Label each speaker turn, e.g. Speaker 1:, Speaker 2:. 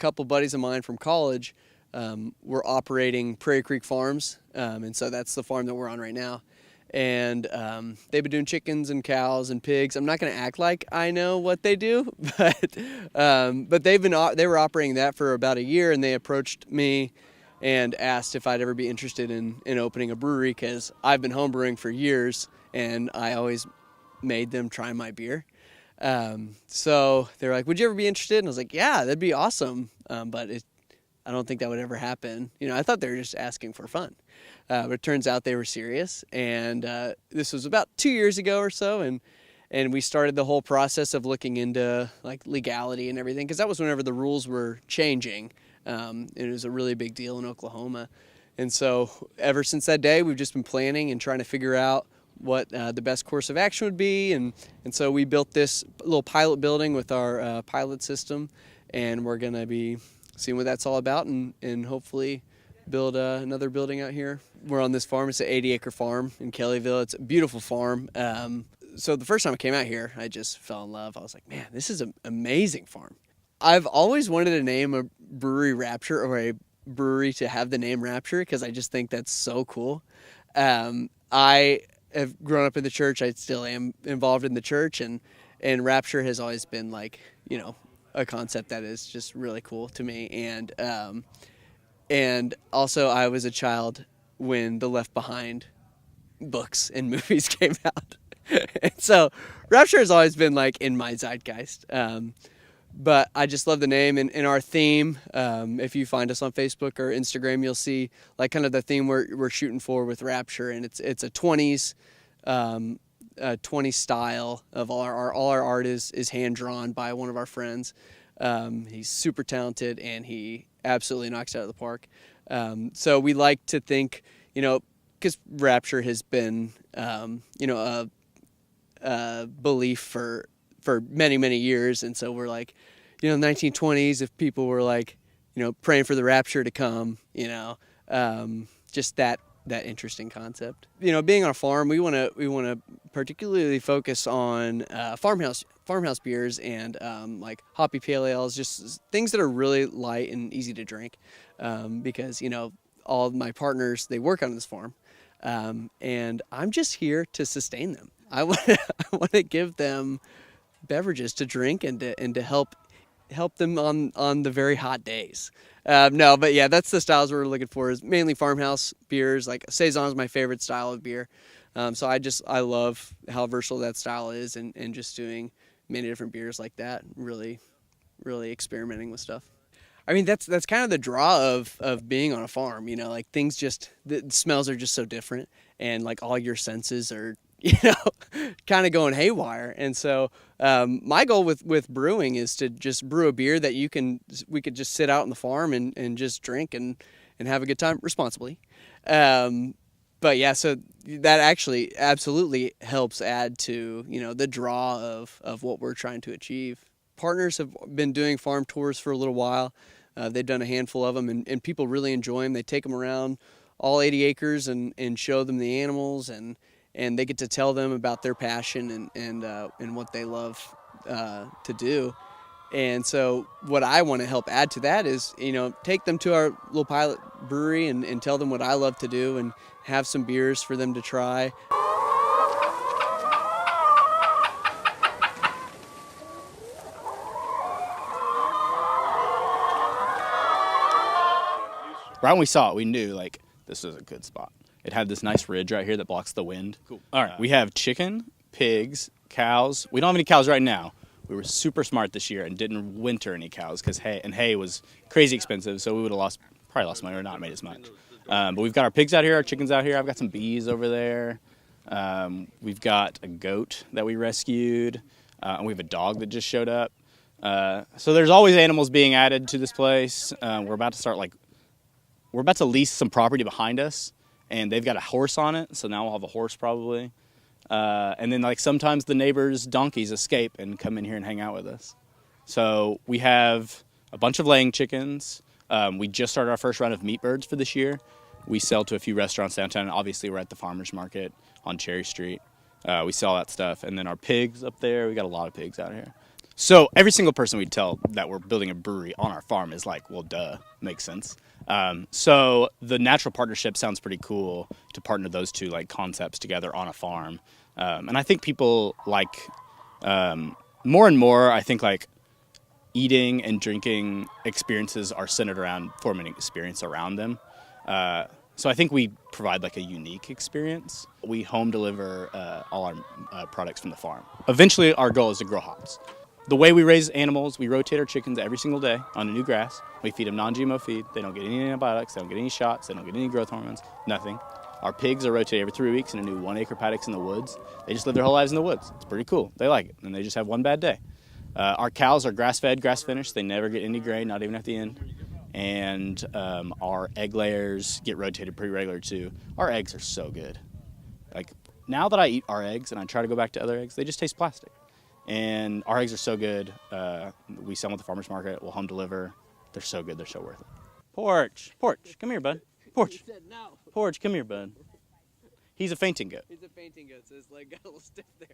Speaker 1: couple buddies of mine from college were operating Prairie Creek Farms, and so that's the farm that we're on right now. And they've been doing chickens and cows and pigs. I'm not going to act like I know what they do, but they were operating that for about a year, and they approached me and asked if I'd ever be interested in opening a brewery, because I've been homebrewing for years, and I always made them try my beer. So they're like, would you ever be interested? And I was like, yeah, that'd be awesome. But I don't think that would ever happen. I thought they were just asking for fun. But it turns out they were serious. And this was about 2 years ago or so. And we started the whole process of looking into like legality and everything, because that was whenever the rules were changing. It was a really big deal in Oklahoma. And so ever since that day, we've just been planning and trying to figure out what the best course of action would be. And so we built this little pilot building with our pilot system, and we're going to be seeing what that's all about, and hopefully build another building out here. We're on this farm. It's an 80-acre farm in Kellyville. It's a beautiful farm. So the first time I came out here, I just fell in love. I was like, man, this is an amazing farm. I've always wanted to name a brewery Rapture, or a brewery to have the name Rapture, because I just think that's so cool. I have grown up in the church. I still am involved in the church, and Rapture has always been like, a concept that is just really cool to me. And also I was a child when the Left Behind books and movies came out. And so Rapture has always been like in my zeitgeist. But I just love the name, and our theme. If you find us on Facebook or Instagram, you'll see like kind of the theme we're shooting for with Rapture, and it's a 20s 20s style of all our art is hand drawn by one of our friends. He's super talented, and he absolutely knocks it out of the park. So we like to think, because Rapture has been a belief for many, many years. And so we're like, 1920s, if people were like, praying for the rapture to come, just that interesting concept. Being on a farm, we want to particularly focus on farmhouse beers and like hoppy pale ales, just things that are really light and easy to drink, because all of my partners, they work on this farm, and I'm just here to sustain them. I want to give them beverages to drink and to help them on the very hot days. No, but yeah, that's the styles we're looking for, is mainly farmhouse beers. Like Saison is my favorite style of beer. So I love how versatile that style is, and just doing many different beers like that, really, really experimenting with stuff. I mean, that's kind of the draw of being on a farm, like things the smells are just so different, and like all your senses are, kind of going haywire. And so my goal with brewing is to just brew a beer that we could just sit out on the farm and just drink and have a good time responsibly. But yeah, so that actually absolutely helps add to, the draw of what we're trying to achieve. Partners have been doing farm tours for a little while. They've done a handful of them, and people really enjoy them. They take them around all 80 acres and show them the animals, and they get to tell them about their passion and what they love to do. And so what I want to help add to that is, take them to our little pilot brewery and tell them what I love to do, and have some beers for them to try.
Speaker 2: Right when we saw it, we knew like this was a good spot. It had this nice ridge right here that blocks the wind. Cool. All right, we have chicken, pigs, cows. We don't have any cows right now. We were super smart this year and didn't winter any cows, because hay was crazy expensive, so we would have probably lost money or not made as much. But we've got our pigs out here, our chickens out here. I've got some bees over there. We've got a goat that we rescued, and we have a dog that just showed up. So there's always animals being added to this place. We're about to lease some property behind us, and they've got a horse on it, so now we'll have a horse probably. And then like sometimes the neighbors' donkeys escape and come in here and hang out with us. So we have a bunch of laying chickens. We just started our first round of meat birds for this year. We sell to a few restaurants downtown, and obviously we're at the farmer's market on Cherry Street. We sell that stuff. And then our pigs up there, we got a lot of pigs out here. So every single person we tell that we're building a brewery on our farm is like, well, duh, makes sense. So the natural partnership sounds pretty cool to partner those two like concepts together on a farm. And I think people like more and more, I think like eating and drinking experiences are centered around forming an experience around them. So I think we provide like a unique experience. We home deliver all our products from the farm. Eventually our goal is to grow hops. The way we raise animals, we rotate our chickens every single day on a new grass. We feed them non-GMO feed. They don't get any antibiotics, they don't get any shots, they don't get any growth hormones, nothing. Our pigs are rotated every 3 weeks in a new 1 acre paddocks in the woods. They just live their whole lives in the woods. It's pretty cool. They like it, and they just have one bad day. Our cows are grass-fed, grass-finished. They never get any grain, not even at the end. And our egg layers get rotated pretty regular too. Our eggs are so good. Like now that I eat our eggs and I try to go back to other eggs, they just taste plastic. And our eggs are so good. We sell them at the farmer's market. We'll home deliver. They're so good. They're so worth it. Porch, come here, bud. Porch,
Speaker 1: He said no.
Speaker 2: Porch, come here, bud. He's a fainting goat.
Speaker 1: He's a fainting goat, so his leg got a little stiff there.